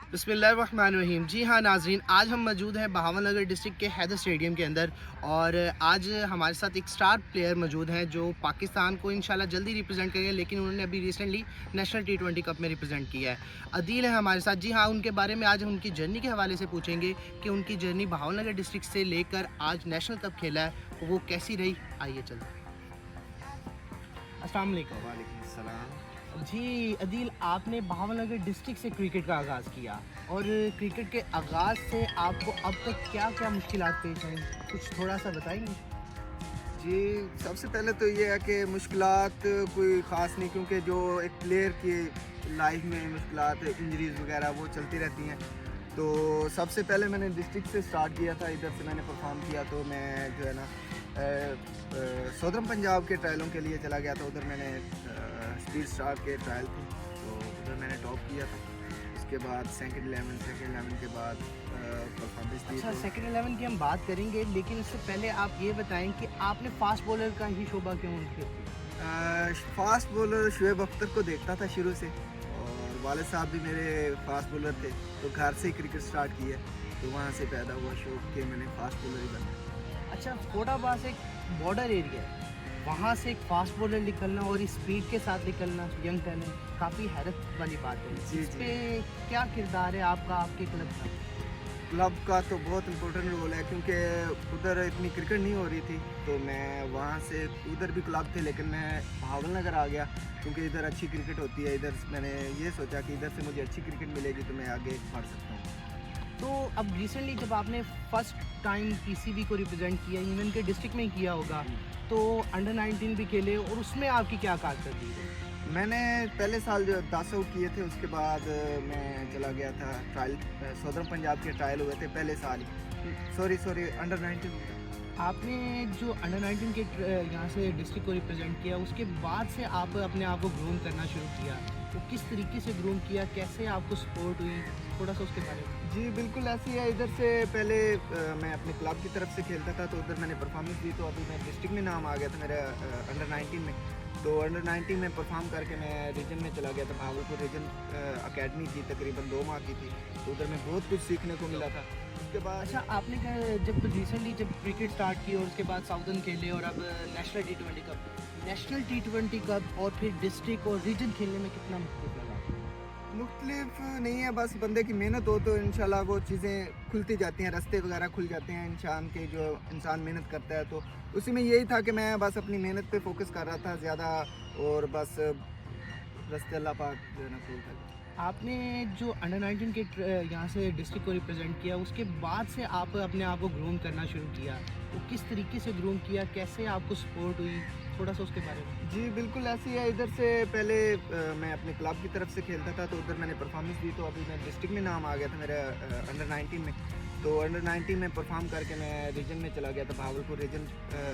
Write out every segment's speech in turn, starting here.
बिस्मिल्लाहिर्रहमानिर्रहीम। जी हाँ नाज़रीन, आज हम मौजूद हैं बहावलनगर डिस्ट्रिक्ट के हैदर स्टेडियम के अंदर और आज हमारे साथ एक स्टार प्लेयर मौजूद हैं जो पाकिस्तान को इंशाल्लाह जल्दी रिप्रेजेंट करेंगे, लेकिन उन्होंने अभी रिसेंटली नेशनल T20 कप में रिप्रेजेंट किया है। अदील है हमारे साथ। जी हाँ, उनके बारे में आज हम उनकी जर्नी के हवाले से पूछेंगे कि उनकी जर्नी बहावलनगर डिस्ट्रिक्ट से लेकर आज नेशनल कप खेला है वो कैसी रही। आइए चलते हैं। अस्सलाम वालेकुम। वालेकुम सलाम। जी अदील, आपने बहावलनगर डिस्ट्रिक्ट से क्रिकेट का आगाज़ किया और क्रिकेट के आगाज़ से आपको अब तक क्या क्या मुश्किलात पेश आई, कुछ थोड़ा सा बताएंगे? जी, सबसे पहले तो ये है कि मुश्किलात कोई ख़ास नहीं, क्योंकि जो एक प्लेयर की लाइफ में मुश्किलात, इंजरीज़ वगैरह वो चलती रहती हैं। तो सबसे पहले मैंने डिस्ट्रिक्ट से स्टार्ट किया था, इधर से मैंने परफॉर्म किया। तो मैं जो है ना सदरन पंजाब के ट्रायलों के लिए चला गया था। उधर मैंने स्पीड स्टार के ट्रायल थे, तो उधर मैंने टॉप किया था। उसके बाद सेकंड 11 के बाद परफॉर्मेंस दी। अच्छा, तो सेकंड 11 की हम बात करेंगे, लेकिन उससे पहले आप ये बताएं कि आपने फास्ट बॉलर का ही शोबा क्यों किया? फास्ट बॉलर शुएब अख्तर को देखता था शुरू से, और वालिद साहब भी मेरे फास्ट बॉलर थे, तो घर से ही क्रिकेट स्टार्ट किया। तो वहाँ से पैदा हुआ शौक कि मैंने फास्ट बॉलर ही बनना। अच्छा, फोटाबाज एक बॉर्डर एरिया है, वहाँ से एक फास्ट बॉलर निकलना और इस स्पीड के साथ निकलना, यंग टैलेंट, काफ़ी हैरत वाली बात है। जी, इस जी। पे क्या किरदार है आपका, आपके क्लब का? क्लब का तो बहुत इम्पोर्टेंट रोल है, क्योंकि उधर इतनी क्रिकेट नहीं हो रही थी। तो मैं वहाँ से, उधर भी क्लब थे लेकिन मैं बहावलनगर आ गया, क्योंकि इधर अच्छी क्रिकेट होती है। इधर मैंने ये सोचा कि इधर से मुझे अच्छी क्रिकेट मिलेगी तो मैं आगे बढ़ सकता हूँ। तो अब रिसेंटली जब आपने फर्स्ट टाइम पीसीबी को रिप्रेजेंट किया, इवन के डिस्ट्रिक्ट में ही किया होगा, तो अंडर 19 भी खेले और उसमें आपकी क्या कारकर्दगी है? मैंने पहले साल जो 10 आउट किए थे, उसके बाद मैं चला गया था ट्रायल। सदरन पंजाब के ट्रायल हुए थे पहले साल ही। Sorry under 19। आपने जो अंडर 19 के यहाँ से डिस्ट्रिक्ट को रिप्रेजेंट किया, उसके बाद से आप अपने आप को ग्रूम करना शुरू किया, तो किस तरीके से ग्रूम किया, कैसे आपको सपोर्ट हुई, थोड़ा सा उसके बारे में? जी बिल्कुल ऐसी है। इधर से पहले मैं अपने क्लब की तरफ से खेलता था, तो उधर मैंने परफॉर्मेंस दी। तो अभी मैं डिस्ट्रिक्ट में नाम आ गया था मेरा अंडर 19 में। तो अंडर 19 में परफॉर्म करके मैं रीजन में चला गया था। भावलपुर रीजन अकेडमी थी, तकरीबन 2 माह की थी। तो उधर में बहुत कुछ सीखने को मिला था। उसके बाद अच्छा, आपने जब रिसेंटली जब क्रिकेट स्टार्ट की और उसके बाद साउदर्न खेले और अब नेशनल T20 कप और फिर डिस्ट्रिक्ट और रीजन खेलने में कितना मुश्किल लगा? मुख्तलिफ नहीं है, बस बंदे की मेहनत हो तो इंशाल्लाह वो चीज़ें खुलती जाती हैं, रास्ते वगैरह खुल जाते हैं इंसान के। जो इंसान मेहनत करता है, तो उसी में यही था कि मैं बस अपनी मेहनत पे फोकस कर रहा था ज़्यादा, और बस रास्ते अल्लाह पाक जो है ना खोलता है। आपने जो अंडर 19 के यहाँ से डिस्ट्रिक्ट को रिप्रेजेंट किया, उसके बाद से आप अपने आप को ग्रूम करना शुरू किया, तो किस तरीके से ग्रूम किया, कैसे आपको सपोर्ट हुई, थोड़ा सा उसके बारे में? जी बिल्कुल ऐसी है। इधर से पहले मैं अपने क्लब की तरफ से खेलता था, तो उधर मैंने परफॉर्मेंस दी। तो अभी मैं डिस्ट्रिक्ट में नाम आ गया था मेरा अंडर 19 में। तो अंडर 19 में परफॉर्म करके मैं रीजन में चला गया था। भावलपुर रीजन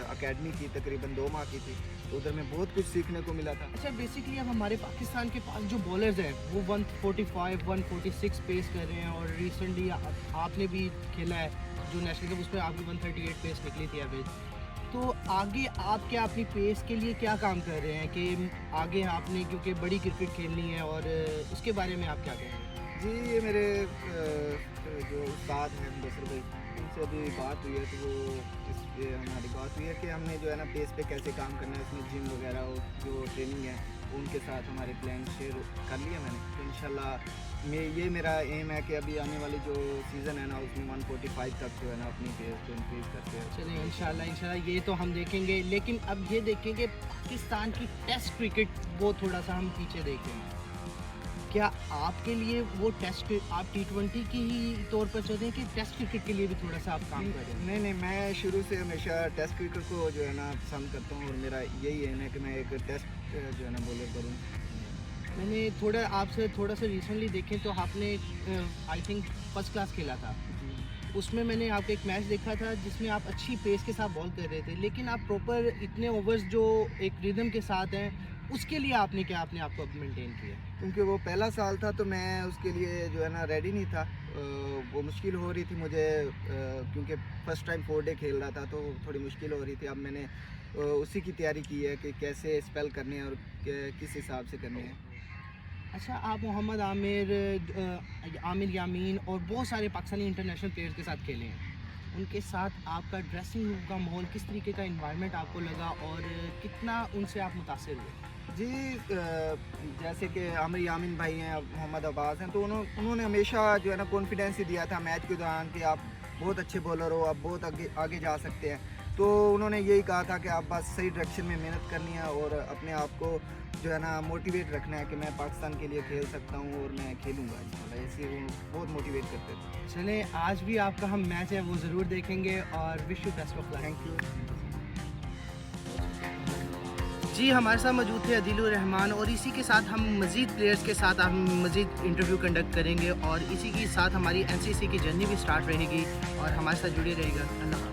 अकेडमी की तकरीबन 2 माह की थी। तो उधर में बहुत कुछ सीखने को मिला था। अच्छा, बेसिकली अब हमारे पाकिस्तान के पास जो बॉलर्स हैं वो 145 146 पेस कर रहे हैं, और रिसेंटली आपने भी खेला है जो नेशनल कप, उसमें आपकी 138 पेस निकली थी एवरेज। तो आगे आप क्या अपनी पेस के लिए क्या काम कर रहे हैं कि आगे आपने, क्योंकि बड़ी क्रिकेट खेलनी है, और उसके बारे में आप क्या कह रहे हैं? जी ये मेरे जो उस्ताद हैं बसर भाई, उनसे अभी बात हुई है। तो वो इस पे हमारी बात हुई है कि हमने जो है ना पेस पे कैसे काम करना है, उसमें जिम वगैरह और जो ट्रेनिंग है उनके साथ हमारे प्लान शेयर कर लिया मैंने। तो इंशाल्लाह ये मेरा एम है कि अभी आने वाली जो सीज़न है ना, उसमें 145 तक जो है ना अपनी पेस को इंक्रीज़ करते हैं। चलिए इंशाल्लाह ये तो हम देखेंगे, लेकिन अब ये देखेंगे पाकिस्तान की टेस्ट क्रिकेट, वो थोड़ा सा हम पीछे देखेंगे। क्या आपके लिए वो टेस्ट, आप T20 की ही तौर पर चल रहे हैं कि टेस्ट क्रिकेट के लिए भी थोड़ा सा आप काम कर रहे हैं? नहीं, मैं शुरू से हमेशा टेस्ट क्रिकेट को जो है ना पसंद करता हूँ, और मेरा यही एम है कि मैं एक टेस्ट जो है ना बॉलर करूँ। मैंने थोड़ा आपसे थोड़ा सा रिसेंटली देखें तो आपने आई थिंक फर्स्ट क्लास खेला था, उसमें मैंने आपका एक मैच देखा था जिसमें आप अच्छी पेस के साथ बॉल कर रहे थे, लेकिन आप प्रॉपर इतने ओवर्स जो एक रिदम के साथ हैं, उसके लिए आपने क्या अपने आप को अब मेंटेन किया? क्योंकि वो पहला साल था, तो मैं उसके लिए जो है ना रेडी नहीं था। वो मुश्किल हो रही थी मुझे, क्योंकि फ़र्स्ट टाइम 4 डे खेल रहा था, तो थोड़ी मुश्किल हो रही थी। अब मैंने उसी की तैयारी की है कि कैसे स्पेल करने हैं और किस हिसाब से करने हैं। अच्छा, आप मोहम्मद आमिर यामीन और बहुत सारे पाकिस्तानी इंटरनेशनल प्लेयर्स के साथ खेले हैं, उनके साथ आपका ड्रेसिंग रूम का माहौल किस तरीके का इन्वायरमेंट आपको लगा और कितना उनसे आप मुतासिर हुए? जी जैसे कि आमिर यामीन भाई हैं, मोहम्मद अब्बास हैं, तो उन्होंने हमेशा जो है ना कॉन्फिडेंस ही दिया था मैच के दौरान कि आप बहुत अच्छे बॉलर हो, आप बहुत आगे आगे जा सकते हैं। तो उन्होंने यही कहा था कि आप बस सही डायरेक्शन में मेहनत करनी है और अपने आप को जो है ना मोटिवेट रखना है कि मैं पाकिस्तान के लिए खेल सकता हूँ और मैं खेलूँगा इंशाल्लाह। ऐसे वो बहुत मोटिवेट करते थे। चले, आज भी आपका हम मैच है वो ज़रूर देखेंगे और wish you best of luck. Thank you. जी, हमारे साथ मौजूद थे अदीलुर रहमान और इसी के साथ हम मज़ीद प्लेयर्स के साथ हम मज़ीद इंटरव्यू कंडक्ट करेंगे और इसी के साथ हमारी एनसीसी की जर्नी भी स्टार्ट रहेगी और हमारे साथ जुड़े रहेगा। अल्लाह।